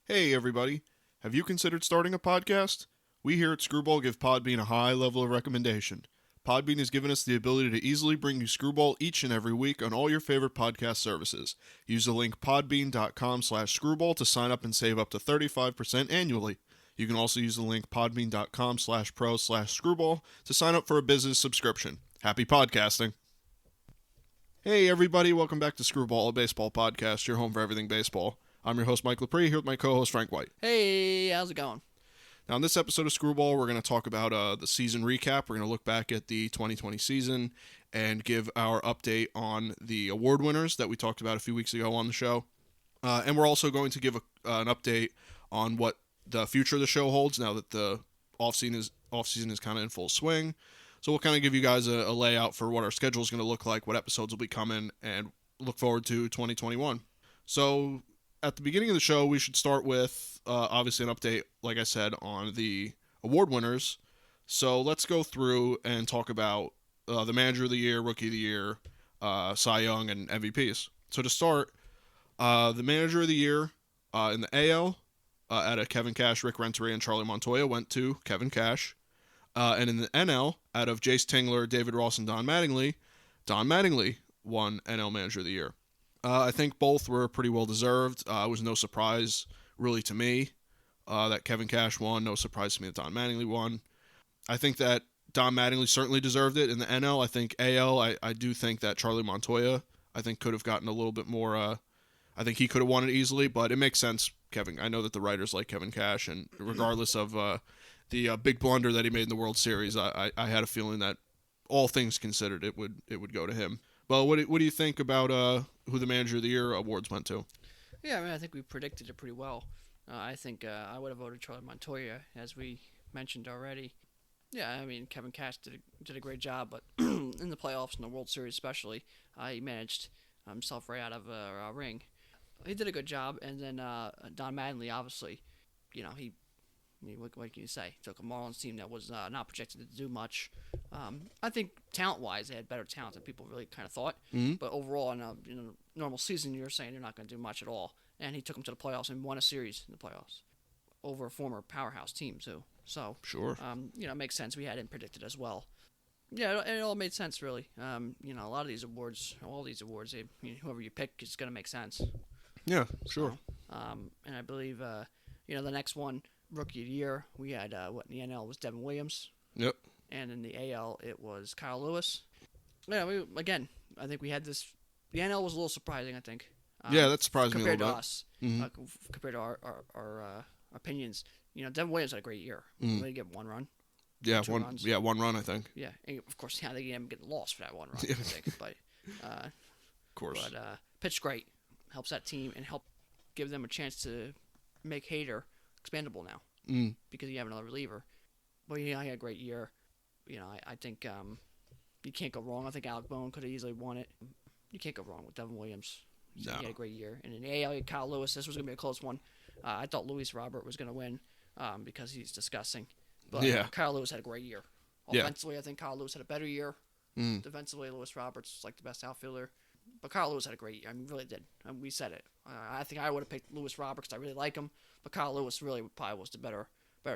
Hey everybody, have you considered starting a podcast? We here at Screwball give Podbean a high level of recommendation. Podbean has given us the ability to easily bring you Screwball each and every week on all your favorite podcast services. Use the link podbean.com/screwball to sign up and save up to 35% annually. You can also use the link podbean.com/pro/screwball to sign up for a business subscription. Happy podcasting! Hey everybody, welcome back to Screwball, a baseball podcast, your home for everything baseball. I'm your host, Mike Lepre, here with my co-host, Frank White. Hey, how's it going? Now, in this episode of Screwball, we're going to talk about the season recap. We're going to look back at the 2020 season and give our update on the award winners that we talked about a few weeks ago on the show. And we're also going to give an update on what the future of the show holds now that the off-season is kind of in full swing. So we'll kind of give you guys a layout for what our schedule is going to look like, what episodes will be coming, and look forward to 2021. So at the beginning of the show, we should start with, obviously, an update, like I said, on the award winners. So let's go through and talk about the Manager of the Year, Rookie of the Year, Cy Young, and MVPs. So to start, the Manager of the Year in the AL, out of Kevin Cash, Rick Renteria, and Charlie Montoya, went to Kevin Cash. And in the NL, out of Jace Tingler, David Ross, and Don Mattingly won NL Manager of the Year. I think both were pretty well deserved. It was no surprise, really, to me that Kevin Cash won. No surprise to me that Don Mattingly won. I think that Don Mattingly certainly deserved it in the NL. I think AL, I do think that Charlie Montoya, I think, could have gotten a little bit more. I think he could have won it easily, but it makes sense, Kevin. I know that the writers like Kevin Cash, and regardless of the big blunder that he made in the World Series, I had a feeling that all things considered, it would go to him. Well, what do you think about who the Manager of the Year awards went to? Yeah, I mean, I think we predicted it pretty well. I think I would have voted Charlie Montoya, as we mentioned already. Yeah, I mean, Kevin Cash did a great job, but in the playoffs and the World Series especially, he managed himself right out of a ring. He did a good job, and then Don Mattingly, obviously, what can you say? Took a Marlins team that was not projected to do much. I think talent-wise, they had better talent than people really kind of thought. Mm-hmm. But overall, in a normal season, you're saying they're not going to do much at all. And he took them to the playoffs and won a series in the playoffs over a former powerhouse team too. So Sure. it makes sense. We had it predicted as well. Yeah, it all made sense really. A lot of these awards, whoever you pick is going to make sense. Yeah, sure. So, and I believe, the next one, Rookie of the Year, we had in the NL was Devin Williams. Yep. And in the AL, it was Kyle Lewis. Yeah, I think we had this. The NL was a little surprising, I think. Yeah, that surprised me a little bit. Compared to us, compared to our opinions. Devin Williams had a great year. Mm-hmm. He get one run. Yeah, two runs. one run, I think. Yeah, and of course, they ended up getting lost for that one run, I think. But, of course. But pitched great. Helps that team and help give them a chance to make Hader expandable now because you have another reliever. But yeah, he had a great year. I think you can't go wrong. I think Alec Bowen could have easily won it. You can't go wrong with Devin Williams. No. He had a great year. And in the AL, Kyle Lewis, this was going to be a close one. I thought Luis Robert was going to win because he's disgusting. But Kyle Lewis had a great year. Offensively, I think Kyle Lewis had a better year. Defensively, Luis Roberts was like the best outfielder. But Kyle Lewis had a great year. I mean, really did. We said it. I think I would have picked Luis Roberts because I really like him. But Kyle Lewis really probably was the better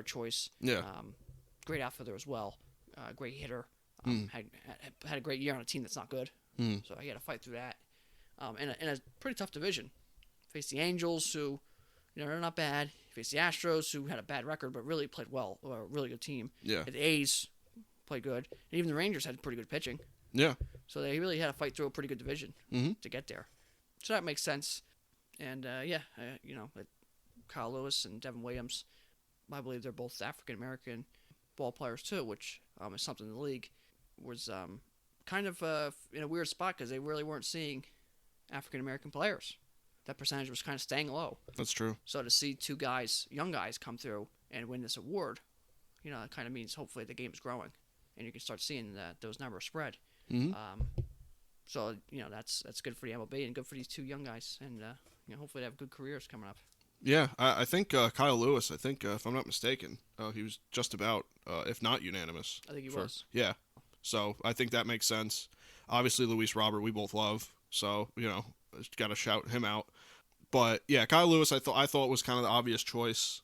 choice. Yeah. Great outfielder as well. Great hitter. Had a great year on a team that's not good. So he had to fight through that. In a pretty tough division. Faced the Angels, who they're not bad. Faced the Astros, who had a bad record but really played well. A really good team. Yeah. The A's played good. And even the Rangers had pretty good pitching. Yeah. So they really had to fight through a pretty good division to get there. So that makes sense. And, Kyle Lewis and Devin Williams, I believe they're both African-American ball players too, which is something the league was kind of in a weird spot because they really weren't seeing African-American players. That percentage was kind of staying low. That's true. So to see two young guys come through and win this award, it kind of means hopefully the game's growing and you can start seeing those numbers spread. Mm-hmm. So that's good for the MLB and good for these two young guys, and hopefully they have good careers coming up. Yeah, I think Kyle Lewis, if I'm not mistaken, he was just about, if not unanimous. I think he was. Yeah, so I think that makes sense. Obviously, Luis Robert, we both love, so, got to shout him out. But yeah, Kyle Lewis, I thought was kind of the obvious choice.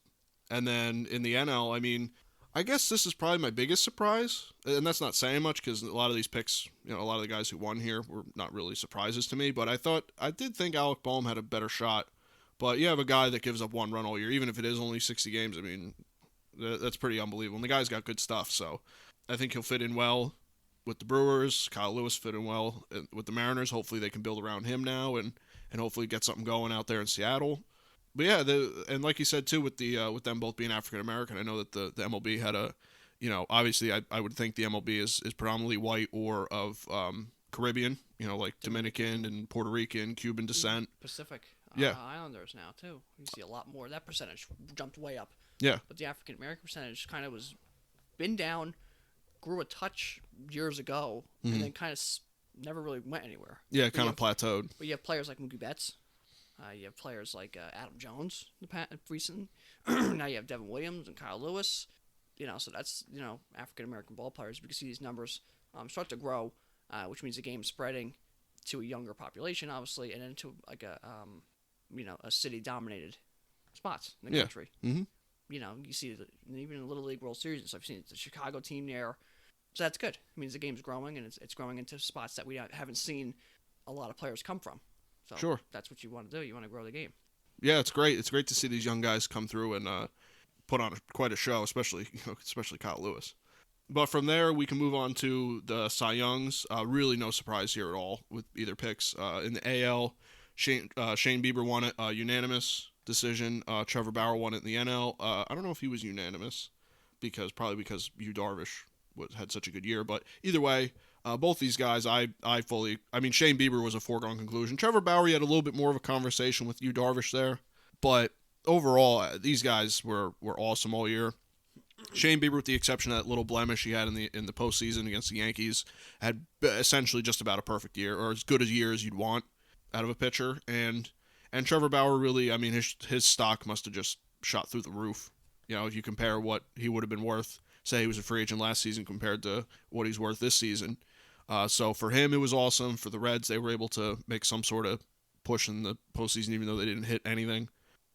And then in the NL, I mean, I guess this is probably my biggest surprise, and that's not saying much because a lot of these picks, a lot of the guys who won here were not really surprises to me. But I did think Alec Boehm had a better shot. But you have a guy that gives up 1 run all year, even if it is only 60 games. I mean, that's pretty unbelievable. And the guy's got good stuff, so I think he'll fit in well with the Brewers. Kyle Lewis fit in well with the Mariners. Hopefully they can build around him now and hopefully get something going out there in Seattle. But yeah, and like you said too, with them both being African American, I know that the MLB had a, obviously I would think the MLB is predominantly white or of Caribbean, like Dominican and Puerto Rican, Cuban descent. Pacific. Yeah. Islanders now too. You see a lot more. That percentage jumped way up. Yeah. But the African American percentage kind of been down, grew a touch years ago, and then kind of never really went anywhere. Yeah, kind of plateaued. But you have players like Mookie Betts. You have players like Adam Jones recently. Now you have Devin Williams and Kyle Lewis. So that's African American ball players. We can see these numbers start to grow, which means the game's spreading to a younger population, obviously, and into like a city dominated spots in the country. Mm-hmm. You see even in the Little League World Series and stuff. You've seen the Chicago team there, so that's good. It means the game's growing and it's growing into spots that we haven't seen a lot of players come from. So sure. That's what you want to do. You want to grow the game. Yeah, it's great. It's great to see these young guys come through and put on quite a show, especially Kyle Lewis. But from there, we can move on to the Cy Youngs. Really no surprise here at all with either picks. In the AL, Shane Bieber won it, unanimous decision. Trevor Bauer won it in the NL. I don't know if he was unanimous probably because Yu Darvish had such a good year. But either way, both these guys, Shane Bieber was a foregone conclusion. Trevor Bauer had a little bit more of a conversation with Yu Darvish there. But overall, these guys were awesome all year. Shane Bieber, with the exception of that little blemish he had in the postseason against the Yankees, had essentially just about a perfect year, or as good a year as you'd want out of a pitcher. And Trevor Bauer really, his stock must have just shot through the roof. If you compare what he would have been worth, say he was a free agent last season compared to what he's worth this season. So for him, it was awesome. For the Reds, they were able to make some sort of push in the postseason, even though they didn't hit anything.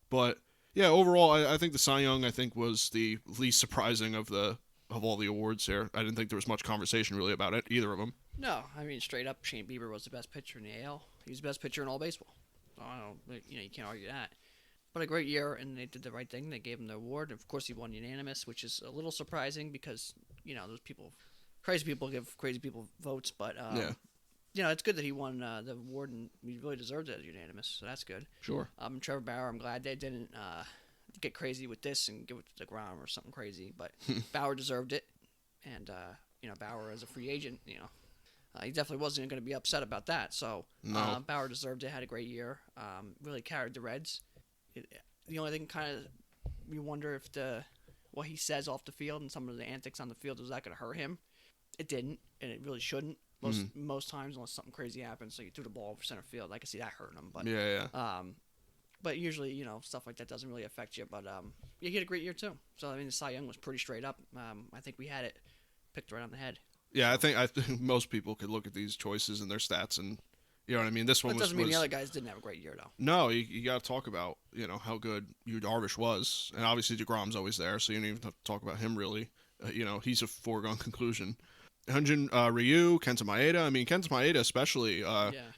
But yeah, overall, I think the Cy Young was the least surprising of all the awards here. I didn't think there was much conversation really about it, either of them. No, straight up, Shane Bieber was the best pitcher in the AL. He was the best pitcher in all baseball. You can't argue that. But a great year, and they did the right thing. They gave him the award. Of course, he won unanimous, which is a little surprising because those crazy people give crazy people votes. But it's good that he won the award, and he really deserved it as unanimous. So that's good. Sure. Trevor Bauer, I'm glad they didn't get crazy with this and give it to DeGrom or something crazy. But Bauer deserved it, and Bauer as a free agent, he definitely wasn't going to be upset about that. So no. Bauer deserved it. Had a great year. Really carried the Reds. The only thing kind of you wonder if what he says off the field and some of the antics on the field, was that going to hurt him? It didn't, and it really shouldn't. Most times, unless something crazy happens, so you threw the ball over center field, I can see that hurting him. But yeah. But usually, stuff like that doesn't really affect you. But he had a great year too. So the Cy Young was pretty straight up. I think we had it picked right on the head. Yeah, I think most people could look at these choices and their stats and. You know what I mean? This one doesn't mean the other guys didn't have a great year, though. No, you got to talk about how good Yu Darvish was, and obviously DeGrom's always there, so you don't even have to talk about him really. He's a foregone conclusion. Hyun-Jin Ryu, Kenta Maeda. Kenta Maeda especially,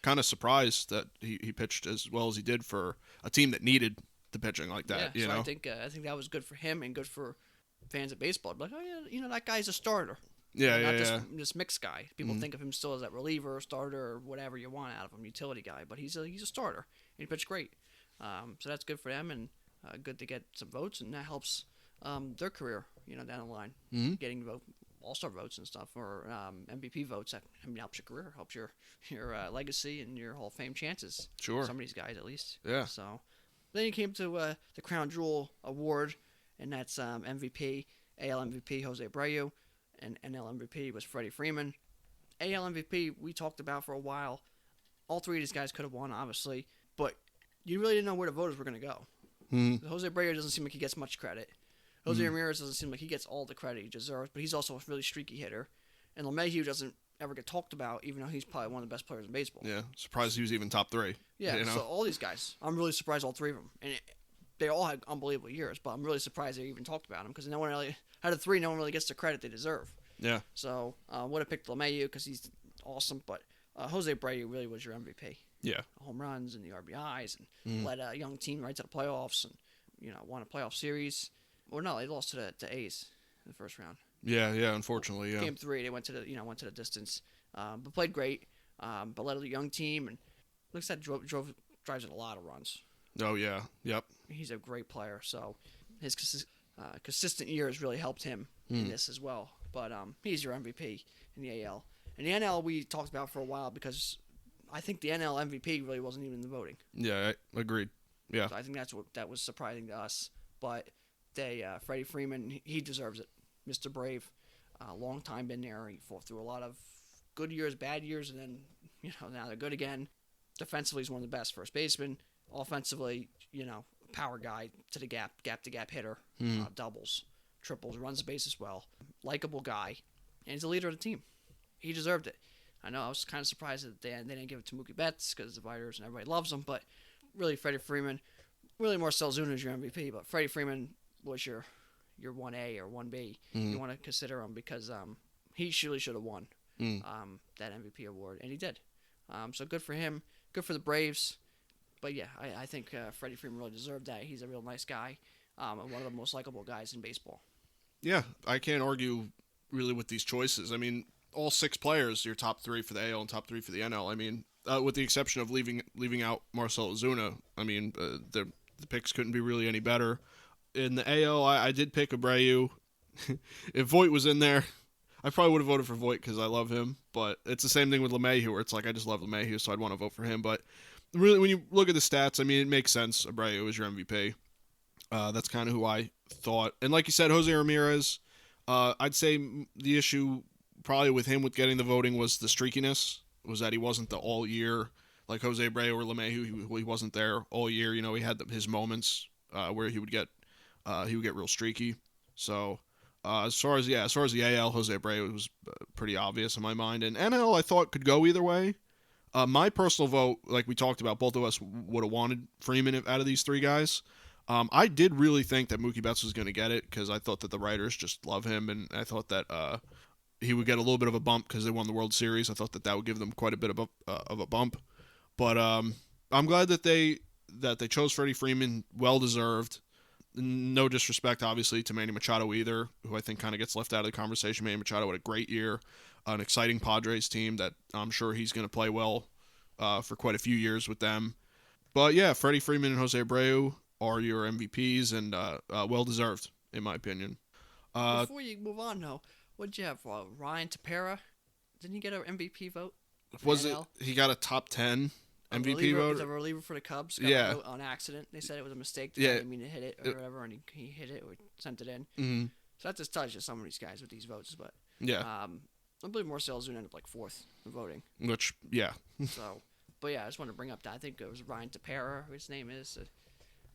kind of surprised that he pitched as well as he did for a team that needed the pitching like that. Yeah, so I think that was good for him and good for fans of baseball. Like, oh yeah, that guy's a starter. Yeah, this mixed guy. People think of him still as that reliever, starter, or whatever you want out of him, utility guy. But he's a starter, and he pitched great. So that's good for them, and good to get some votes, and that helps their career, down the line, getting all-star votes and stuff, or MVP votes. That helps your career, helps your legacy and your Hall of Fame chances. Sure, some of these guys at least. Yeah. So then you came to the Crown Jewel Award, and that's MVP, AL MVP Jose Abreu. And NL MVP was Freddie Freeman. AL MVP we talked about for a while. All three of these guys could have won, obviously, but you really didn't know where the voters were going to go. Jose Abreu doesn't seem like he gets much credit. Jose Ramirez doesn't seem like he gets all the credit he deserves, but he's also a really streaky hitter. And LeMahieu doesn't ever get talked about, even though he's probably one of the best players in baseball. Yeah, surprised he was even top 3. Yeah, you know? so all these guys, I'm really surprised all 3 of them. And they all had unbelievable years, but I'm really surprised they even talked about him because no one really, out of 3, no one really gets the credit they deserve. Yeah. So would have picked LeMahieu because he's awesome, but Jose Abreu really was your MVP. Yeah. Home runs and the RBIs and led a young team right to the playoffs and won a playoff series. Or no, they lost to the A's in the first round. Yeah, unfortunately, yeah. Game 3, they went to the distance, but played great. But led a young team and looks like drives in a lot of runs. Oh yeah, yep. He's a great player, so his consistent years really helped him in this as well. But he's your MVP in the AL. In the NL, we talked about for a while because I think the NL MVP really wasn't even in the voting. Yeah, agreed. Yeah. So I think that was surprising to us. But Freddie Freeman, he deserves it. Mr. Brave, long time been there. He fought through a lot of good years, bad years, and then now they're good again. Defensively, he's one of the best first basemen. Offensively, power guy to the gap to gap hitter, doubles, triples, runs the bases well, likable guy, and he's a leader of the team. He deserved it. I know I was kind of surprised that they didn't give it to Mookie Betts because the Viters and everybody loves him, but really Freddie Freeman, really Marcell Ozuna is your MVP, but Freddie Freeman was your 1A or 1B. You want to consider him because he really should have won that MVP award, and he did. So good for him. Good for the Braves. But yeah, I think Freddie Freeman really deserved that. He's a real nice guy, and one of the most likable guys in baseball. Yeah, I can't argue really with these choices. I mean, all 6 players, your top 3 for the AL and top 3 for the NL. I mean, with the exception of leaving out Marcell Ozuna, I mean, the picks couldn't be really any better. In the AL, I did pick Abreu. If Voit was in there, I probably would have voted for Voit because I love him. But it's the same thing with LeMahieu, where it's like I just love LeMahieu, so I'd want to vote for him. But really, when you look at the stats, I mean, it makes sense. Abreu is your MVP. That's kind of who I thought. And like you said, Jose Ramirez, I'd say the issue probably with him with getting the voting was the streakiness, was that he wasn't the all-year, like Jose Abreu or LeMahieu. He wasn't there all year. He had his moments where he would get real streaky. So as far as the AL, Jose Abreu was pretty obvious in my mind. And NL, I thought could go either way. My personal vote, like we talked about, both of us would have wanted Freeman out of these 3 guys. I did really think that Mookie Betts was going to get it because I thought that the writers just love him, and I thought that he would get a little bit of a bump because they won the World Series. I thought that would give them quite a bit of a bump. But I'm glad that they chose Freddie Freeman, well deserved. No disrespect, obviously, to Manny Machado either, who I think kind of gets left out of the conversation. Manny Machado had a great year, an exciting Padres team that I'm sure he's going to play well for quite a few years with them. But yeah, Freddie Freeman and Jose Abreu are your MVPs, and well deserved, in my opinion. Before you move on, though, what'd you have? Ryan Tepera? Didn't he get an MVP vote? Was it? He got a top 10 MVP vote. He was a reliever for the Cubs. Got a vote on accident. They said it was a mistake. They didn't mean to hit it or whatever, and he hit it or sent it in. Mm-hmm. So that just touches some of these guys with these votes. But yeah, I believe Marcell Ozuna ended up like 4th in voting. But yeah, I just wanted to bring up that. I think it was Ryan Tepera, who his name is.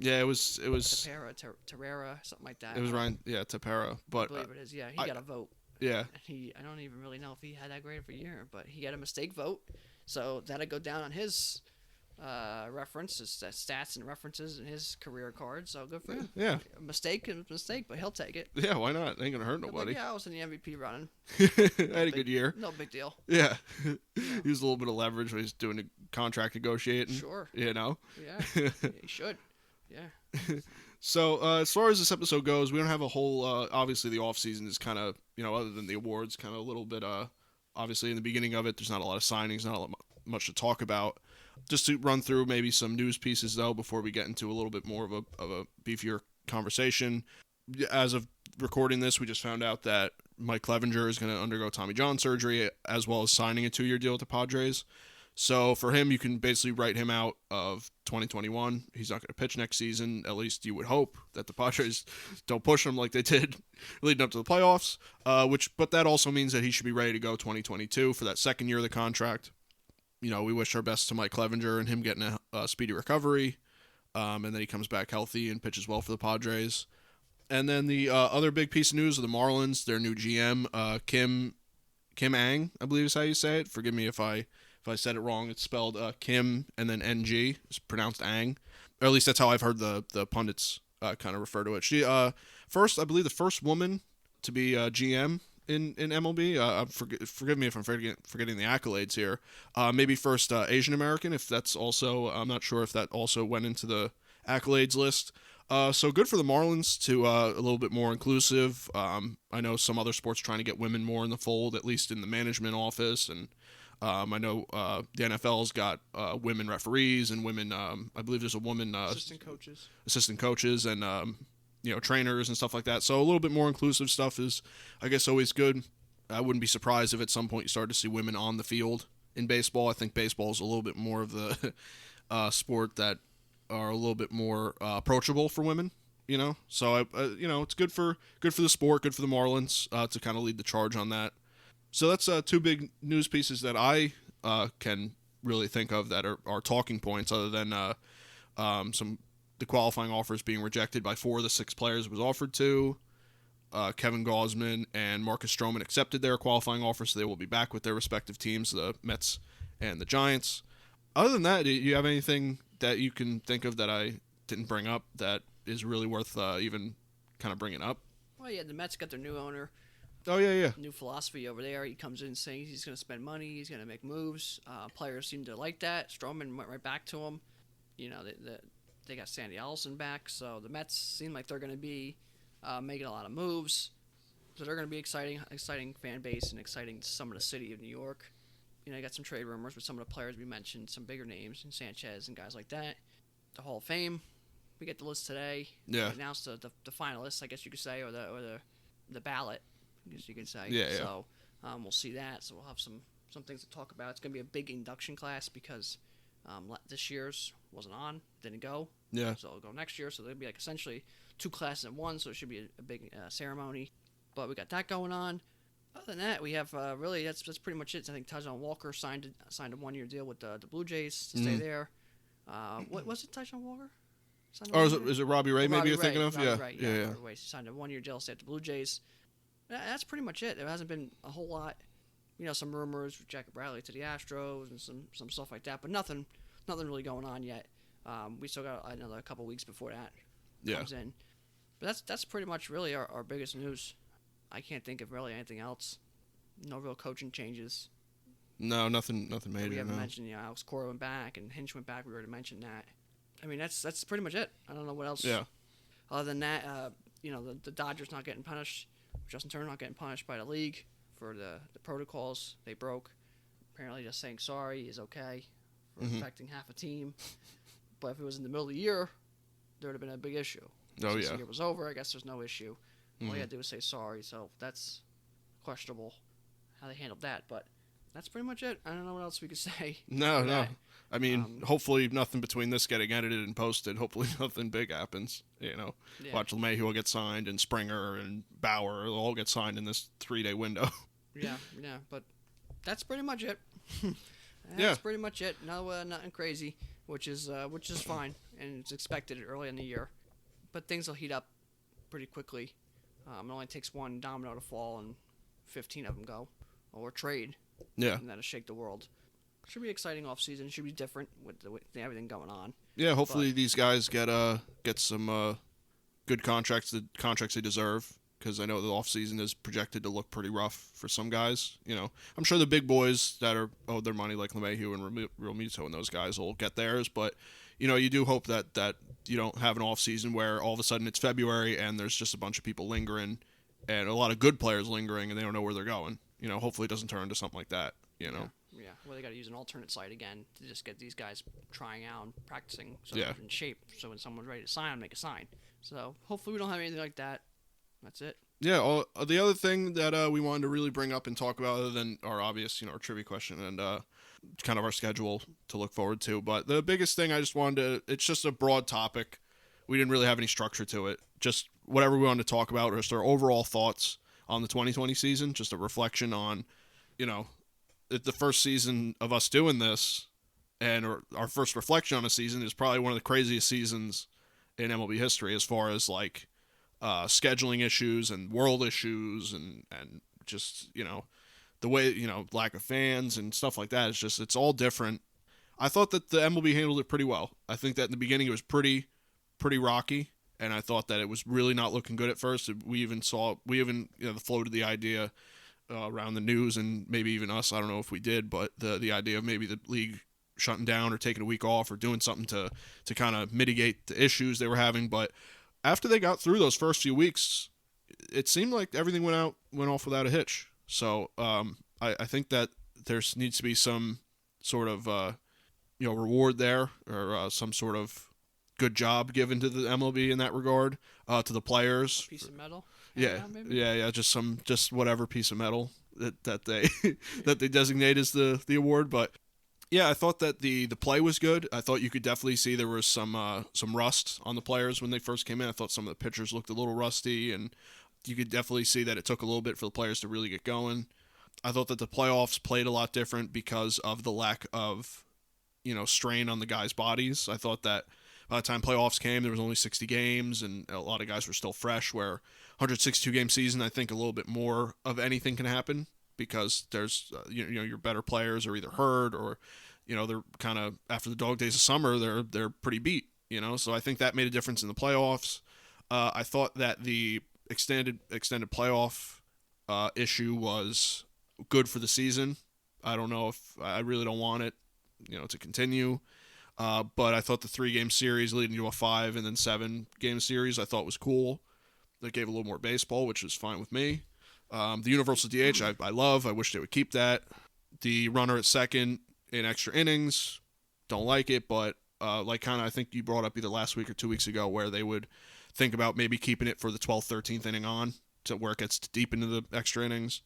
Yeah, it was Tepera, Terrera, something like that. It was Ryan, Tepera, but I believe it is. Yeah, he got a vote. Yeah. I don't even really know if he had that great of a year, but he got a mistake vote, so that'd go down on his references, stats and references in his career card. So good for him. Yeah. A mistake is a mistake, but he'll take it. Yeah, why not? Ain't gonna hurt nobody. Yeah, I was in the MVP running. I had a good year. No big deal. Yeah. He used a little bit of leverage when he's doing the contract negotiating. Sure. Yeah, he should. Yeah. So as far as this episode goes, we don't have a whole. Obviously, the off season is kind of, other than the awards, kind of a little bit. Obviously, in the beginning of it, there's not a lot of signings, not a lot much to talk about. Just to run through maybe some news pieces though before we get into a little bit more of a beefier conversation. As of recording this, we just found out that Mike Clevenger is going to undergo Tommy John surgery as well as signing a 2-year deal with the Padres. So for him, you can basically write him out of 2021. He's not going to pitch next season. At least you would hope that the Padres don't push him like they did leading up to the playoffs. But that also means that he should be ready to go 2022 for that second year of the contract. We wish our best to Mike Clevenger and him getting a speedy recovery, and then he comes back healthy and pitches well for the Padres. And then the other big piece of news of the Marlins, their new GM, Kim Kim Ang, I believe is how you say it. Forgive me if I said it wrong. It's spelled Kim and then NG. It's pronounced Ang, or at least that's how I've heard the pundits kind of refer to it. She first, I believe, the first woman to be GM in MLB. Forgive me if I'm forgetting the accolades here. Maybe first Asian American, if that's also. I'm not sure if that also went into the accolades list. So good for the Marlins to a little bit more inclusive. I know some other sports trying to get women more in the fold, at least in the management office, and I know the NFL's got women referees and women. I believe there's a woman assistant coaches, and trainers and stuff like that. So a little bit more inclusive stuff is, I guess, always good. I wouldn't be surprised if at some point you start to see women on the field in baseball. I think baseball is a little bit more of the sport that are a little bit more approachable for women, So it's good for the sport, good for the Marlins to kind of lead the charge on that. So that's two big news pieces that I can really think of that are talking points, other than the qualifying offers being rejected by 4 of the 6 players it was offered to. Kevin Gausman and Marcus Stroman accepted their qualifying offers, so they will be back with their respective teams, the Mets and the Giants. Other than that, do you have anything that you can think of that I didn't bring up that is really worth even kind of bringing up? Well, yeah, the Mets got their new owner. Oh, yeah. New philosophy over there. He comes in saying he's going to spend money, he's going to make moves. Players seem to like that. Stroman went right back to him. They got Sandy Allison back, so the Mets seem like they're going to be making a lot of moves. So they're going to be exciting fan base and exciting to some of the city of New York. You got some trade rumors with some of the players we mentioned, some bigger names, and Sanchez and guys like that. The Hall of Fame, we get the list today. Yeah. We announced the finalists, I guess you could say, or the ballot, I guess you could say. Yeah. So we'll see that. So we'll have some things to talk about. It's going to be a big induction class because this year's wasn't on, didn't go. Yeah. So it'll go next year. So there'll be like essentially 2 classes in one. So it should be a big ceremony. But we got that going on. Other than that, we have really that's pretty much it. I think Taijuan Walker signed a 1-year deal with the Blue Jays to stay there. What was it, Taijuan Walker? Or is it Robbie Ray? Maybe you're thinking of? Robbie Yeah. Ray, He signed a 1-year deal to stay at the Blue Jays. That's pretty much it. There hasn't been a whole lot. Some rumors with Jacob Bradley to the Astros and some stuff like that, but nothing really going on yet. We still got another couple weeks before that comes in. But that's pretty much really our biggest news. I can't think of really anything else. No real coaching changes. No, nothing major. We haven't mentioned, Alex Cora went back and Hinch went back. We already mentioned that. I mean, that's pretty much it. I don't know what else. Yeah. Other than that, the Dodgers not getting punished, Justin Turner not getting punished by the league for the protocols they broke. Apparently, just saying sorry is okay for affecting half a team. But if it was in the middle of the year, there would have been a big issue. Oh, Since yeah. the year was over, I guess there's no issue. All you had to do was say sorry, so that's questionable how they handled that. But that's pretty much it. I don't know what else we could say. No. I mean, hopefully nothing between this getting edited and posted. Hopefully nothing big happens. Yeah. Watch LeMahieu will get signed, and Springer and Bauer will all get signed in this 3-day window. Yeah. But that's pretty much it. That's pretty much it. No, nothing crazy, which is fine, and it's expected early in the year. But things will heat up pretty quickly. It only takes one domino to fall, and 15 of them go, or trade. Yeah. And that'll shake the world. Should be exciting off season. Should be different with everything going on. Yeah, hopefully these guys get some good contracts, the contracts they deserve, because I know the off season is projected to look pretty rough for some guys. I'm sure the big boys that are owed their money, like LeMahieu and Realmuto and those guys, will get theirs. But you do hope that you don't have an off season where all of a sudden it's February and there's just a bunch of people lingering, and a lot of good players lingering, and they don't know where they're going. Hopefully it doesn't turn into something like that. Yeah. Well, they got to use an alternate site again to just get these guys trying out and practicing so they're in shape. So when someone's ready to sign them, they can sign. So hopefully we don't have anything like that. That's it. Yeah. The other thing that we wanted to really bring up and talk about, other than our obvious, our trivia question and kind of our schedule to look forward to, but the biggest thing I just wanted to, it's just a broad topic. We didn't really have any structure to it. Just whatever we wanted to talk about, or just our overall thoughts on the 2020 season. Just a reflection on, the first season of us doing this, and our first reflection on a season is probably one of the craziest seasons in MLB history as far as scheduling issues and world issues and just the way, lack of fans and stuff like that. It's all different. I thought that the MLB handled it pretty well. I think that in the beginning it was pretty rocky, and I thought that it was really not looking good at first. We even floated the idea around the news and maybe even us. I don't know if we did, but the idea of maybe the league shutting down or taking a week off or doing something to kind of mitigate the issues they were having. But after they got through those first few weeks, it seemed like everything went off without a hitch. So I think that there needs to be some sort of reward there, or some sort of good job given to the MLB in that regard, to the players. Piece of metal. Yeah, just whatever piece of metal that they that they designate as the award. But yeah, I thought that the play was good. I thought you could definitely see there was some rust on the players when they first came in. I thought some of the pitchers looked a little rusty, and you could definitely see that it took a little bit for the players to really get going. I thought that the playoffs played a lot different because of the lack of, strain on the guys' bodies. I thought that by the time playoffs came, there was only 60 games, and a lot of guys were still fresh, where 162-game season, I think a little bit more of anything can happen because there's, your better players are either hurt or, they're kind of, after the dog days of summer, they're pretty beat, So I think that made a difference in the playoffs. I thought that the extended playoff issue was good for the season. I don't know if I really don't want it, to continue. But I thought the 3-game series leading to a 5 and then 7-game series I thought was cool. That gave a little more baseball, which is fine with me. The universal DH I love. I wish they would keep that. The runner at second in extra innings, don't like it, but I think you brought up either last week or 2 weeks ago where they would think about maybe keeping it for the 12th, 13th inning on to where it gets deep into the extra innings.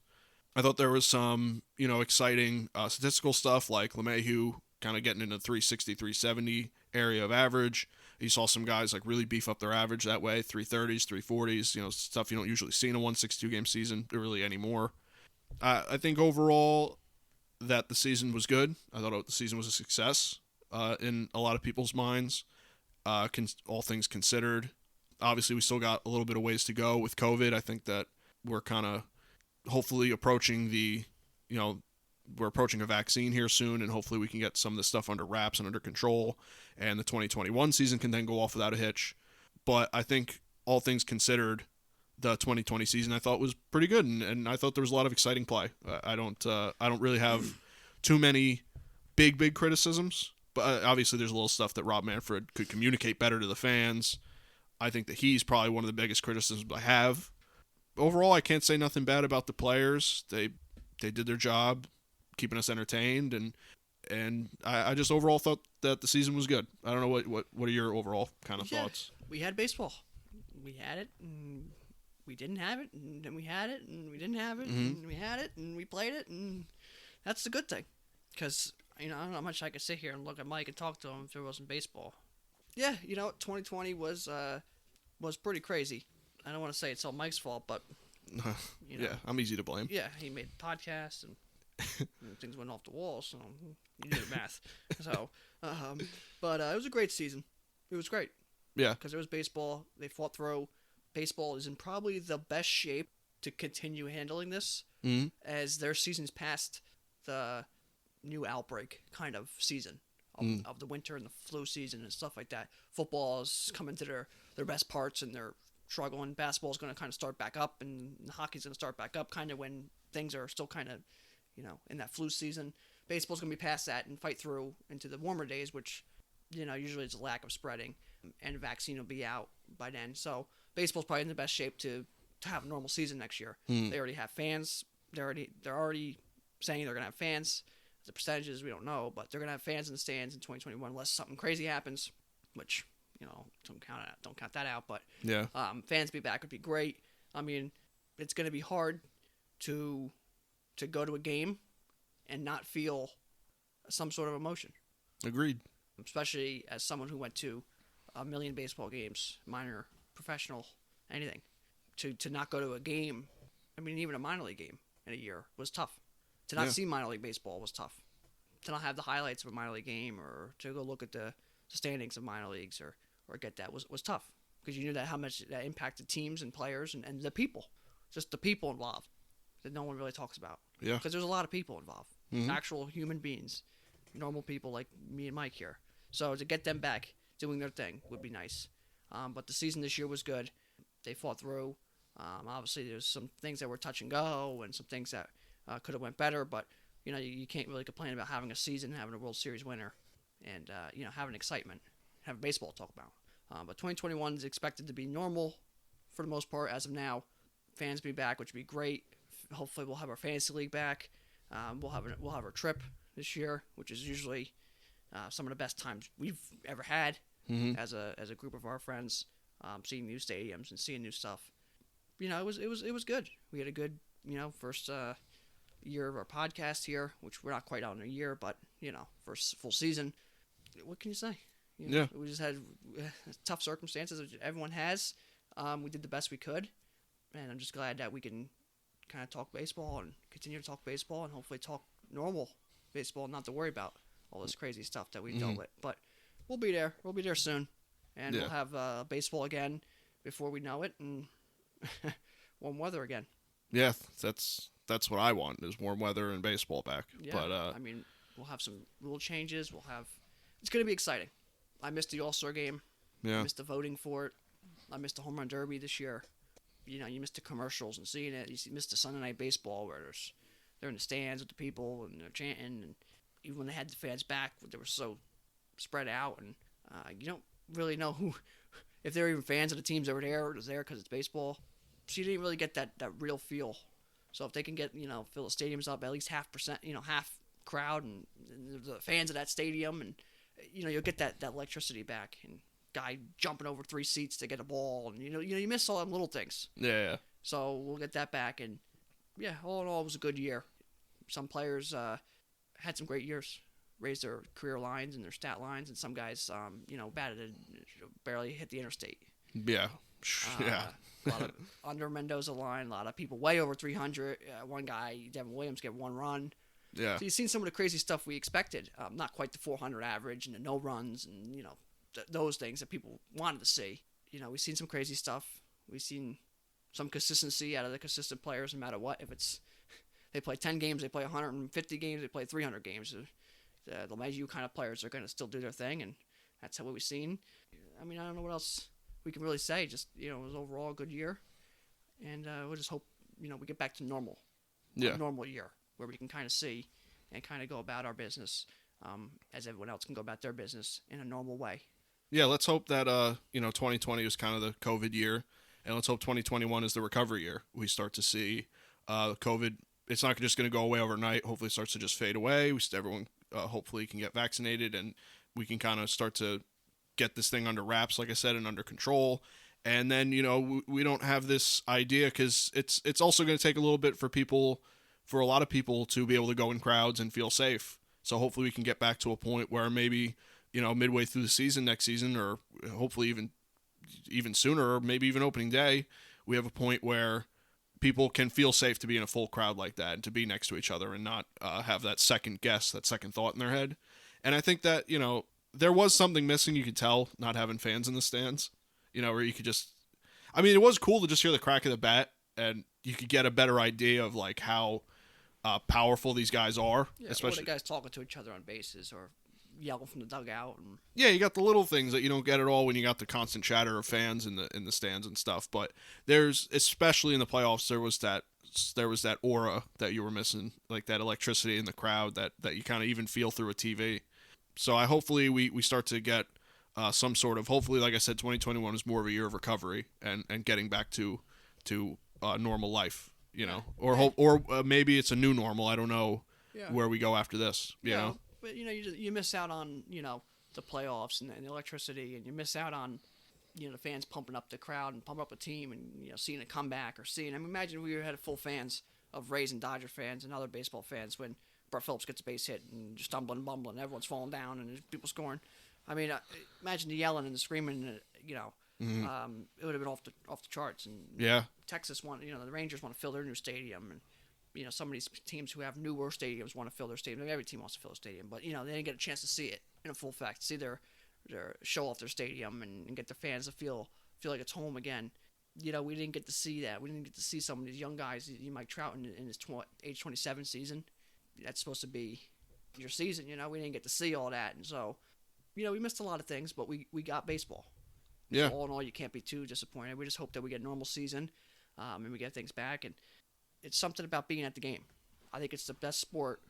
I thought there was some, exciting statistical stuff like LeMahieu kind of getting into 360, 370 area of average. You saw some guys like really beef up their average that way, 330s, 340s, stuff you don't usually see in a 162-game season really anymore. I think overall that the season was good. I thought the season was a success in a lot of people's minds, all things considered. Obviously, we still got a little bit of ways to go with COVID. I think that we're kind of hopefully approaching we're approaching a vaccine here soon, and hopefully we can get some of this stuff under wraps and under control, and the 2021 season can then go off without a hitch. But I think all things considered, the 2020 season I thought was pretty good, and I thought there was a lot of exciting play. I don't really have too many big criticisms, but obviously there's a little stuff that Rob Manfred could communicate better to the fans. I think that he's probably one of the biggest criticisms I have. Overall, I can't say nothing bad about the players. They did their job, keeping us entertained, and I just overall thought that the season was good. I don't know what are your overall kind of thoughts? We had baseball. We had it, and we didn't have it, and then we had it, and we didn't have it, and we had it, and we played it, and that's the good thing. Because, I don't know how much I could sit here and look at Mike and talk to him if there wasn't baseball. Yeah, 2020 was pretty crazy. I don't want to say it's all Mike's fault, but yeah, I'm easy to blame. Yeah, he made podcasts and things went off the wall, so you do the math. So, but it was a great season. It was great. Yeah, because there was baseball. They fought through. Baseball is in probably the best shape to continue handling this, as their season's past the new outbreak kind of season of the winter and the flu season and stuff like that. Football is coming to their best parts, and they're struggling. Basketball's going to kind of start back up, and hockey's going to start back up kind of when things are still kind of, in that flu season. Baseball's going to be past that and fight through into the warmer days, which, usually it's a lack of spreading, and a vaccine will be out by then. So baseball's probably in the best shape to have a normal season next year. They already have fans. They're already saying they're going to have fans. The percentages we don't know, but they're going to have fans in the stands in 2021 unless something crazy happens, which, don't count that out. But yeah, fans be back would be great. I mean, it's going to be hard to go to a game and not feel some sort of emotion. Agreed. Especially as someone who went to a million baseball games, minor, professional, anything. To not go to a game, I mean, even a minor league game in a year was tough. To not see minor league baseball was tough. To not have the highlights of a minor league game, or to go look at the standings of minor leagues or get that was tough. Because you knew that how much that impacted teams and players and the people. Just the people involved that no one really talks about. Yeah. Because there's a lot of people involved, Mm-hmm. actual human beings, normal people like me and Mike here. So to get them back doing their thing would be nice. But the season this year was good. They fought through. Obviously, there's some things that were touch and go, and some things that could have went better. But you can't really complain about having a season, having a World Series winner, and having excitement, having baseball to talk about. But 2021 is expected to be normal for the most part as of now. Fans be back, which would be great. Hopefully, we'll have our fantasy league back. We'll have our trip this year, which is usually some of the best times we've ever had as a group of our friends. Seeing new stadiums and seeing new stuff. It was good. We had a good first year of our podcast here, which we're not quite out in a year, but first full season. What can you say? Yeah. We just had tough circumstances, which everyone has. We did the best we could, and I'm just glad that we can kind of talk baseball and continue to talk baseball and hopefully talk normal baseball, not to worry about all this crazy stuff that we dealt with. But we'll be there. We'll be there soon, and we'll have baseball again before we know it, and warm weather again. Yeah, that's what I want is warm weather and baseball back. Yeah, But I mean, we'll have some rule changes. It's going to be exciting. I missed the All-Star game. yeah, I missed the voting for it. I missed the home run derby this year. You missed the commercials and seeing it. You missed the Sunday night baseball where they're in the stands with the people and they're chanting. And even when they had the fans back, they were so spread out, and you don't really know if they're even fans of the teams that were there or was there because it's baseball. So you didn't really get that real feel. So if they can get fill the stadiums up at least half crowd and the fans of that stadium, and you'll get that electricity back, and guy jumping over 3 seats to get a ball, and you miss all them little things. yeah. So we'll get that back, and yeah, all in all, it was a good year. Some players had some great years, raised their career lines and their stat lines, and some guys batted barely hit the interstate. Yeah. Yeah. A lot of under Mendoza line, a lot of people way over 300. One guy, Devin Williams, get 1 run. Yeah. So you've seen some of the crazy stuff we expected. Not quite the 400 average and the no runs and those things that people wanted to see. We've seen some crazy stuff. We've seen some consistency out of the consistent players, no matter what. If it's they play 10 games, they play 150 games, they play 300 games. The LeMahieu kind of players are going to still do their thing, and that's what we've seen. I mean, I don't know what else we can really say. Just it was overall a good year, and we'll just hope we get back to normal. Yeah. A normal year where we can kind of see and kind of go about our business as everyone else can go about their business in a normal way. Yeah, let's hope that 2020 was kind of the COVID year, and let's hope 2021 is the recovery year. We start to see COVID. It's not just going to go away overnight. Hopefully, it starts to just fade away. Everyone hopefully can get vaccinated, and we can kind of start to get this thing under wraps, like I said, and under control. And then we don't have this idea, because it's also going to take a little bit for a lot of people to be able to go in crowds and feel safe. So hopefully we can get back to a point where maybe midway through the season next season, or hopefully even sooner, or maybe even opening day, we have a point where people can feel safe to be in a full crowd like that and to be next to each other and not have that second thought in their head. And I think that there was something missing. You could tell not having fans in the stands, where you could it was cool to just hear the crack of the bat, and you could get a better idea of like how powerful these guys are. Yeah, especially or the guys talking to each other on bases or yelling from the dugout. And yeah, you got the little things that you don't get at all when you got the constant chatter of fans in the stands and stuff. But there's, especially in the playoffs, there was that aura that you were missing, like that electricity in the crowd that you kind of even feel through a TV. So hopefully we start to get some sort of, hopefully, like I said, 2021 is more of a year of recovery and getting back to normal life, or maybe it's a new normal. I don't know where we go after this, you know. But you miss out on the playoffs and the electricity, and you miss out on the fans pumping up the crowd and pumping up a team, and seeing a comeback or seeing. I mean, imagine we had full fans of Rays and Dodger fans and other baseball fans when Brett Phillips gets a base hit and just stumbling and bumbling, everyone's falling down and there's people scoring. I mean, imagine the yelling and the screaming. Mm-hmm. It would have been off the charts. And yeah, Texas want the Rangers want to fill their new stadium, and some of these teams who have newer stadiums want to fill their stadium. Every team wants to fill their stadium, but they didn't get a chance to see it in a full effect, see their show off their stadium and get their fans to feel like it's home again. we didn't get to see that. We didn't get to see some of these young guys. Mike Trout in his age 27 season. That's supposed to be your season. We didn't get to see all that, and so we missed a lot of things, but we got baseball. Yeah. So all in all, you can't be too disappointed. We just hope that we get a normal season, and we get things back. And it's something about being at the game. I think it's the best sport.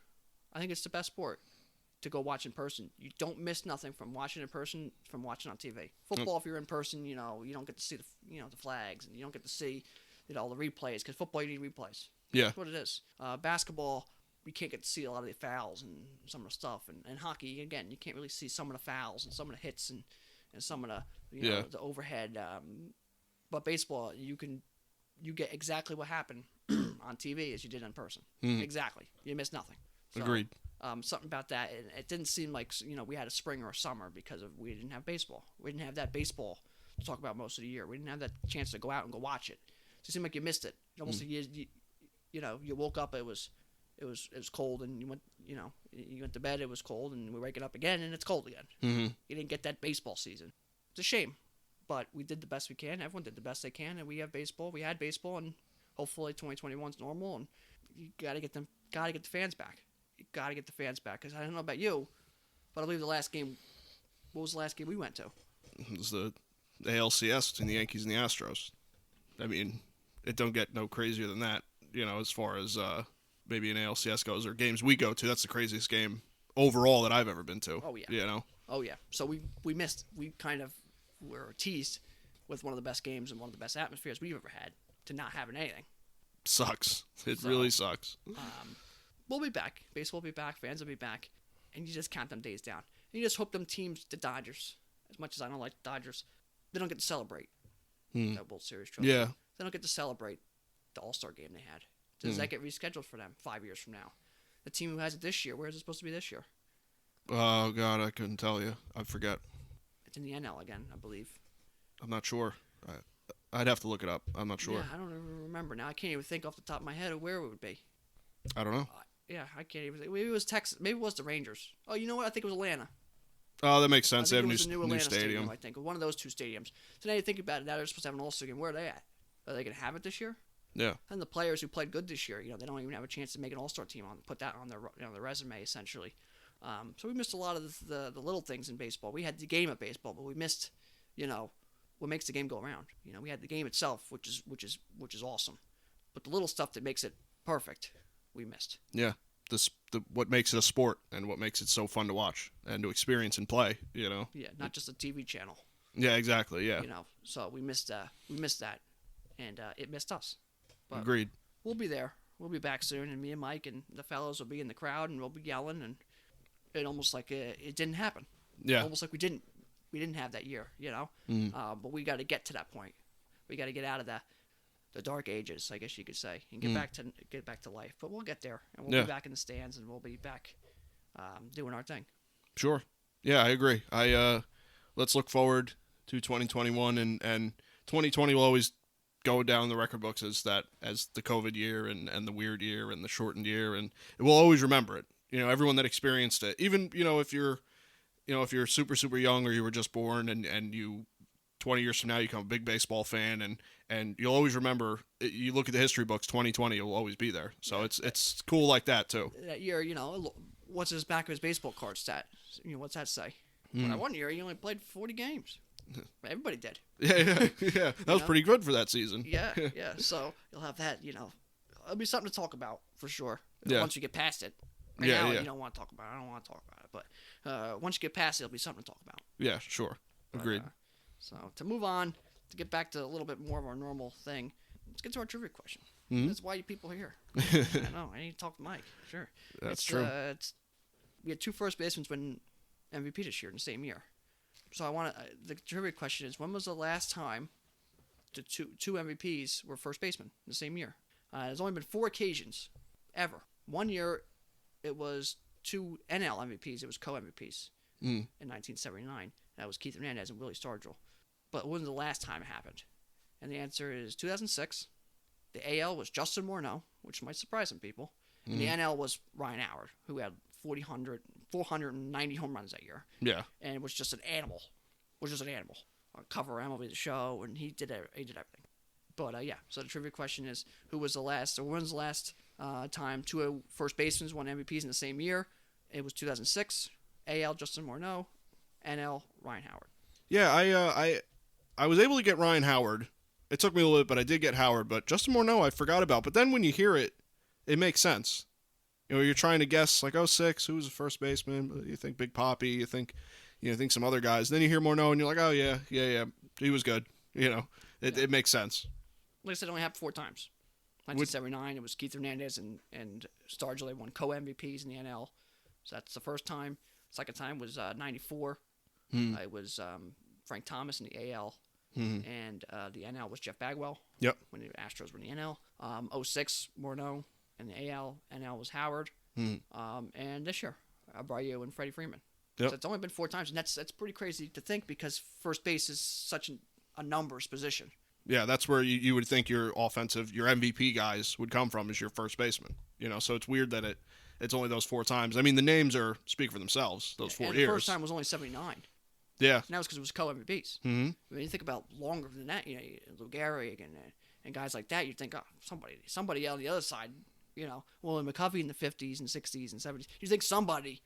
To go watch in person. You don't miss nothing from watching in person from watching on TV. Football, if you're in person, you don't get to see the flags, and you don't get to see the replays, because football, you need replays. Yeah. That's what it is. Basketball, you can't get to see a lot of the fouls and some of the stuff. And hockey, again, you can't really see some of the fouls and some of the hits and some of the the overhead. But baseball, you get exactly what happened on TV as you did in person. Exactly. You miss nothing. So, Agreed. Something about that. It didn't seem like we had a spring or a summer because we didn't have baseball. We didn't have that baseball to talk about most of the year. We didn't have that chance to go out and go watch it. So it seemed like you missed it. Almost like you woke up, it was cold, and you went to bed, it was cold, and we're waking up again and it's cold again. You didn't get that baseball season. It's a shame, but we did the best we can. Everyone did the best they can, and we had baseball, and hopefully 2021's normal, and you gotta get the fans back. You gotta get the fans back, because I don't know about you, but I believe the last game. What was the last game we went to? It was the ALCS between the Yankees and the Astros. I mean, it don't get no crazier than that. As far as maybe an ALCS goes, or games we go to, that's the craziest game overall that I've ever been to. Oh yeah. Oh yeah. So we missed. We kind of were teased with one of the best games and one of the best atmospheres we've ever had to not having anything. Sucks. It really sucks. We'll be back. Baseball will be back. Fans will be back. And you just count them days down. And you just hope them teams, the Dodgers, as much as I don't like the Dodgers, they don't get to celebrate that World Series trophy. Yeah. They don't get to celebrate the All-Star game they had. Does that get rescheduled for them 5 years from now? The team who has it this year, where is it supposed to be this year? Oh, God, I couldn't tell you. I forget. It's in the NL again, I believe. I'm not sure. I'd have to look it up. I'm not sure. Yeah, I don't even remember now. I can't even think off the top of my head of where it would be. I don't know. Yeah, I can't even think. Maybe it was Texas. Maybe it was the Rangers. Oh, you know what? I think it was Atlanta. Oh, that makes sense. They have a new stadium. I think one of those two stadiums. So now you think about it. Now they're supposed to have an All-Star game. Where are they at? Are they going to have it this year? Yeah. And the players who played good this year, they don't even have a chance to make an All-Star team put that on their resume essentially. So we missed a lot of the little things in baseball. We had the game of baseball, but we missed, what makes the game go around. We had the game itself, which is awesome, but the little stuff that makes it perfect, we missed. Yeah. What makes it a sport and what makes it so fun to watch and to experience and play. Yeah, not just a TV channel. Yeah, exactly. Yeah. So we missed that, and it missed us. But Agreed. We'll be there. We'll be back soon, and me and Mike and the fellows will be in the crowd, and we'll be yelling, and it almost like it didn't happen. Yeah. Almost like we didn't have that year, But we got to get to that point. We got to get out of the dark ages, I guess you could say, and get back to life. But we'll get there, and we'll be back in the stands, and we'll be back doing our thing. Sure. Yeah, I agree. Let's look forward to 2021, and 2020 will always go down the record books as the COVID year and the weird year and the shortened year, and we'll always remember it. Everyone that experienced it, even if you're super super young or you were just born and you 20 years from now you become a big baseball fan and you'll always remember. You look at the history books, 2020 will always be there. So it's cool like that too. That year, what's his back of his baseball card stat? What's that say? Well, that one year he only played 40 games. Everybody did. Yeah. That was pretty good for that season. Yeah. So you'll have that. It'll be something to talk about for sure. Yeah. Once you get past it. Right now, you don't want to talk about it. I don't want to talk about it. But once you get past it, it'll be something to talk about. Yeah, sure. Agreed. So to move on, to get back to a little bit more of our normal thing, let's get to our trivia question. Mm-hmm. That's why you people are here. I know. I need to talk to Mike. Sure. That's true. We had two first basemen win MVP this year in the same year. So the trivia question is, when was the last time the two MVPs were first basemen in the same year? There's only been 4 occasions ever. One year, it was 2 NL MVPs. It was co-MVPs in 1979. That was Keith Hernandez and Willie Stargell. But when was the last time it happened? And the answer is 2006. The AL was Justin Morneau, which might surprise some people. And the NL was Ryan Howard, who had 490 home runs that year. Yeah. And was just an animal. On cover MLB The Show, and he did everything. But yeah, so the trivia question is, when's the last time two first basemen won MVPs in the same year? It was 2006. AL, Justin Morneau. NL, Ryan Howard. Yeah, I was able to get Ryan Howard. It took me a little bit, but I did get Howard. But Justin Morneau, I forgot about. But then when you hear it, it makes sense. You're trying to guess like 06, who was the first baseman? You think Big Papi. You think some other guys. Then you hear Morneau, and you're like, oh yeah, he was good. It makes sense. Like I said, it only happened 4 times. 1979, it was Keith Hernandez and Stargell won co-MVPs in the NL. So that's the first time. Second time was 94. It was Frank Thomas in the AL. And the NL was Jeff Bagwell. Yep. When the Astros were in the NL. 06, Morneau. And the NL was Howard. And this year, Abreu and Freddie Freeman. Yep. So it's only been 4 times. And that's pretty crazy to think because first base is such a numbers position. Yeah, that's where you would think your MVP guys would come from, is your first baseman. So it's weird that it's only those 4 times. I mean, the names speak for themselves, those 4 years. The first time was only 79. Yeah. And that was because it was co-MVPs. I mean, you think about longer than that, Lou Gehrig and guys like that, you'd think, oh, somebody on the other side, Willie McCovey in the 50s and 60s and 70s. You think somebody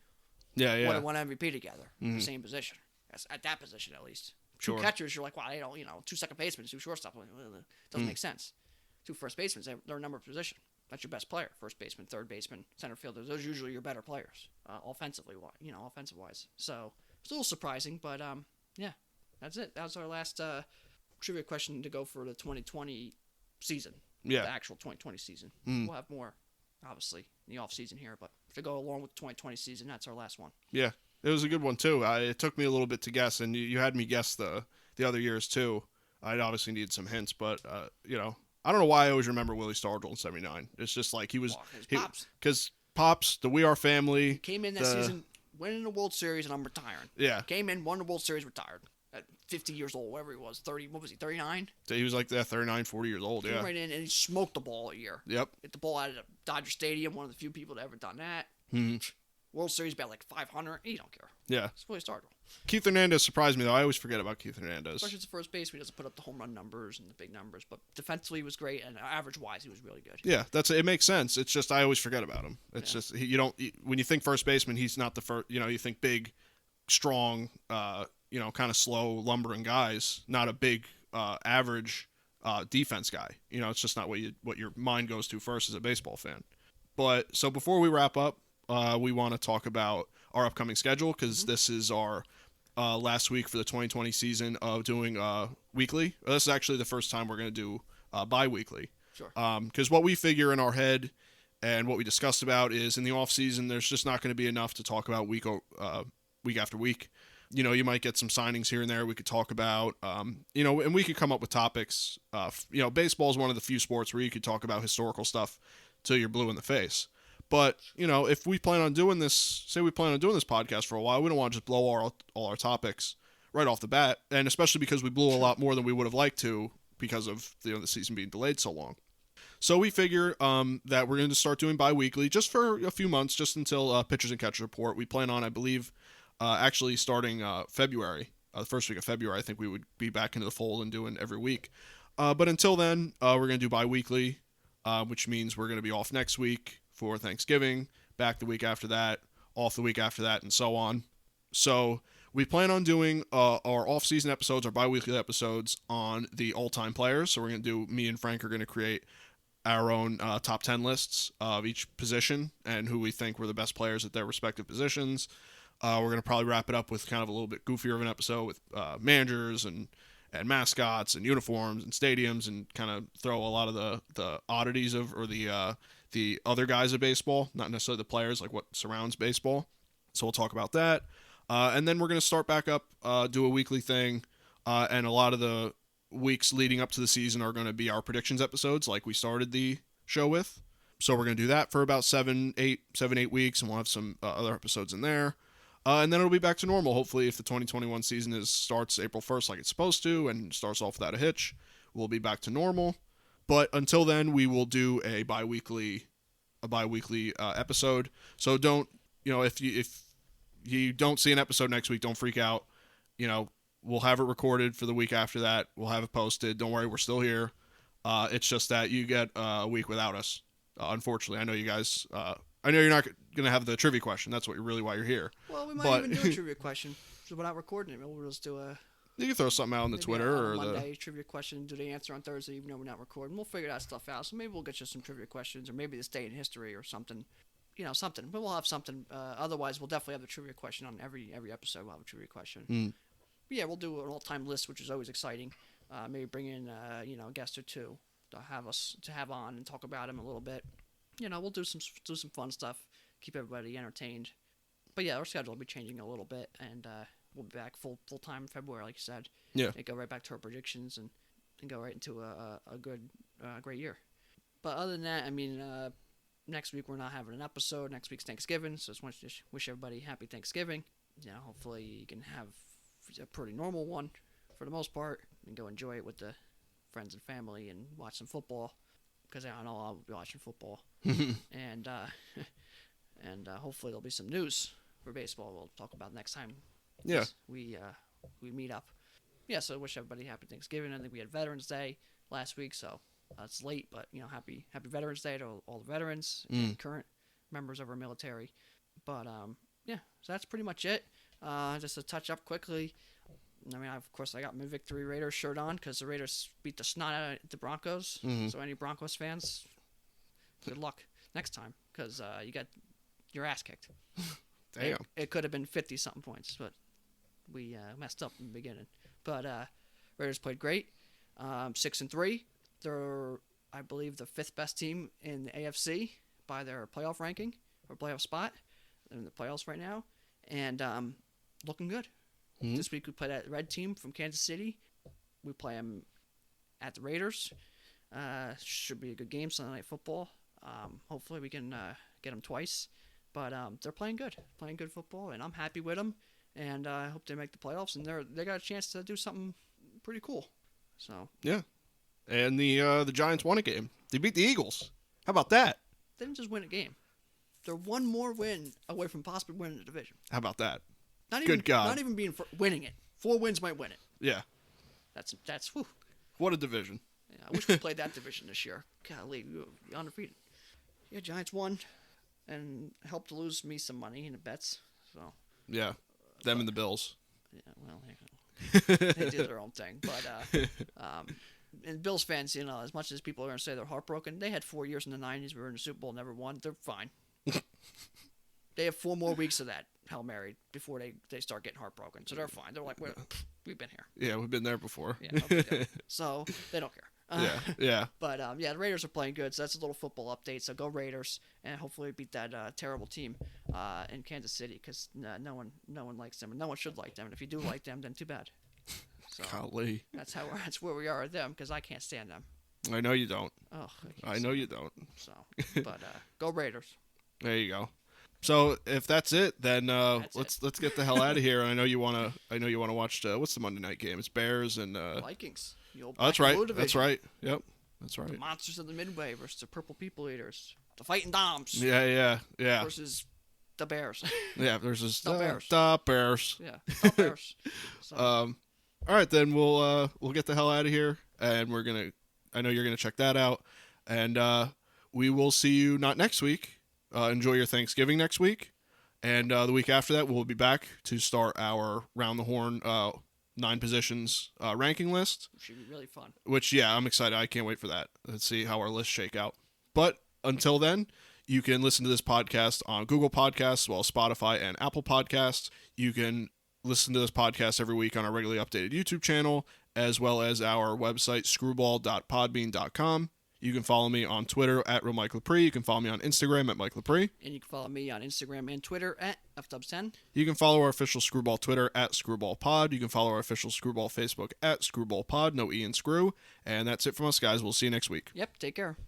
would have won MVP together in the same position, at that position at least. Sure. 2 catchers, you're like, wow, 2 second basemen, 2 shortstop. It doesn't make sense. 2 first basemen, they're a number position. That's your best player. First baseman, third baseman, center fielder. Those are usually your better players, offensive wise. So it's a little surprising, but yeah, that's it. That was our last trivia question to go for the 2020 season. Yeah. The actual 2020 season. We'll have more, obviously, in the off season here, but to go along with the 2020 season, that's our last one. Yeah. It was a good one, too. It took me a little bit to guess, and you had me guess the other years, too. I'd obviously needed some hints, but, I don't know why I always remember Willie Stargell in 79. It's just like he was... Pops. Because Pops, the We Are family... Came in that season, winning the World Series, and I'm retiring. Yeah. Came in, won the World Series, retired. At 50 years old, whatever he was. 30, what was he, 39? He was like 39, 40 years old, Came right in, and he smoked the ball a year. Yep. Hit the ball out of Dodger Stadium, one of the few people to ever done that. World Series about like 500. He don't care. Yeah. It's Willie Stargell. Keith Hernandez surprised me, though. I always forget about Keith Hernandez. Especially as a first base, he doesn't put up the home run numbers and the big numbers, but defensively he was great, and average-wise he was really good. Yeah, it makes sense. It's just I always forget about him. It's just when you think first baseman, he's not the first. You think big, strong, kind of slow, lumbering guys, not a big, average defense guy. It's just not what your mind goes to first as a baseball fan. But so before we wrap up, we want to talk about our upcoming schedule because this is our last week for the 2020 season of doing weekly. This is actually the first time we're going to do bi-weekly. Sure. Because what we figure in our head and what we discussed about is in the off season, there's just not going to be enough to talk about week after week. You might get some signings here and there we could talk about, and we could come up with topics. Baseball is one of the few sports where you could talk about historical stuff till you're blue in the face. But, if we plan on doing this, say we plan on doing this podcast for a while, we don't want to just blow all our topics right off the bat. And especially because we blew a lot more than we would have liked to because of the season being delayed so long. So we figure that we're going to start doing bi-weekly just for a few months, just until Pitchers and Catchers Report. We plan on, I believe, actually starting February, the first week of February. I think we would be back into the fold and doing every week. But until then, we're going to do bi-weekly, which means we're going to be off next week for Thanksgiving, back the week after that, off the week after that, and so on. So we plan on doing our off-season episodes, our bi-weekly episodes on the all-time players. So we're going to me and Frank are going to create our own top 10 lists of each position and who we think were the best players at their respective positions. We're going to probably wrap it up with kind of a little bit goofier of an episode with managers and mascots and uniforms and stadiums and kind of throw a lot of the oddities or the other guys of baseball, not necessarily the players, like what surrounds baseball. So we'll talk about that. And then we're going to start back up, do a weekly thing. And a lot of the weeks leading up to the season are going to be our predictions episodes like we started the show with. So we're going to do that for about 7-8 weeks, and we'll have some other episodes in there. And then it'll be back to normal, hopefully, if the 2021 season starts April 1st like it's supposed to and starts off without a hitch. We'll be back to normal. But until then, we will do a bi-weekly episode. So don't, if you don't see an episode next week, don't freak out. We'll have it recorded for the week after that. We'll have it posted. Don't worry, we're still here. It's just that you get a week without us. Unfortunately, I know you guys. I know you're not gonna have the trivia question. That's why you're here. Well, we might even do a trivia question. So we're not recording it. We'll just do a. You can throw something out on the Twitter on or Monday trivia question. Do they answer on Thursday even though we're not recording? We'll figure that stuff out. So maybe we'll get you some trivia questions, or maybe this day in history or something. Something. But we'll have something. Otherwise, we'll definitely have a trivia question on every episode. We'll have a trivia question. But yeah, we'll do an all-time list, which is always exciting. Maybe bring in a guest or two to have on and talk about him a little bit. We'll do some fun stuff. Keep everybody entertained. But yeah, our schedule will be changing a little bit, and we'll be back full time in February, like you said. Yeah. And go right back to our predictions and go right into a good, great year. But other than that, I mean, next week we're not having an episode. Next week's Thanksgiving, so just want to wish everybody happy Thanksgiving. Hopefully you can have a pretty normal one for the most part and go enjoy it with the friends and family and watch some football, because I know I'll be watching football. and hopefully there'll be some news for baseball we'll talk about next time. Yeah. We meet up. Yeah, so I wish everybody happy Thanksgiving. I think we had Veterans Day last week, so it's late, but happy Veterans Day to all the veterans and current members of our military. But yeah, so that's pretty much it. Just to touch up quickly, I mean, of course, I got my Victory Raiders shirt on because the Raiders beat the snot out of the Broncos. So any Broncos fans, good luck next time, because you got your ass kicked. Damn. It could have been 50-something points, but we messed up in the beginning. But Raiders played great. 6-3. They're, I believe, the 5th best team in the AFC by their playoff ranking or playoff spot. They're in the playoffs right now, and looking good. This week we play that red team from Kansas City. We play them at the Raiders. Should be a good game, Sunday Night Football. Hopefully we can get them twice. But they're playing good football, and I'm happy with them. And I hope they make the playoffs, and they got a chance to do something pretty cool. So yeah, and the Giants won a game. They beat the Eagles. How about that? They didn't just win a game. They're one more win away from possibly winning the division. How about that? Good God! Not even being winning it. 4 wins might win it. Yeah. That's whew. What a division. Yeah, I wish we played that division this year. Golly, we were undefeated. Yeah, Giants won, and helped lose me some money in the bets. So. Yeah, them and the Bills. Yeah, well, they did their own thing, but and Bills fans, as much as people are going to say they're heartbroken, they had 4 years in the '90s. We were in the Super Bowl, never won. They're fine. They have 4 more weeks of that Hail Mary before they start getting heartbroken, so they're fine. They're like, we've been here. Yeah, we've been there before. Yeah, okay. So they don't care. Yeah. But yeah, the Raiders are playing good, so that's a little football update. So go Raiders, and hopefully beat that terrible team in Kansas City, because no one likes them, and no one should like them. And if you do like them, then too bad. So Golly. That's where we are with them, because I can't stand them. I know you don't. Oh, I know you don't. So, but go Raiders. There you go. So if that's it, then let's get the hell out of here. I know you wanna watch what's the Monday night game? It's Bears and Vikings. That's right. That's right. Yep. That's right. The monsters of the Midway versus the Purple People Eaters. The Fighting Doms. Yeah. Versus the Bears. Yeah. Versus the Bears. The Bears. Yeah. The Bears. So. All right, then we'll get the hell out of here, and I know you're gonna check that out, and we will see you not next week. Enjoy your Thanksgiving next week, and the week after that we'll be back to start our Round the Horn 9 positions ranking list. Which should be really fun. Which, yeah, I'm excited. I can't wait for that. Let's see how our lists shake out. But until then, you can listen to this podcast on Google Podcasts, as well as Spotify and Apple Podcasts. You can listen to this podcast every week on our regularly updated YouTube channel, as well as our website, screwball.podbean.com. You can follow me on Twitter at @RealMikeLepre. You can follow me on Instagram at Mike Lepre. And you can follow me on Instagram and Twitter at FDubs10. You can follow our official Screwball Twitter at ScrewballPod. You can follow our official Screwball Facebook at ScrewballPod. No E in Screw. And that's it from us, guys. We'll see you next week. Yep, take care.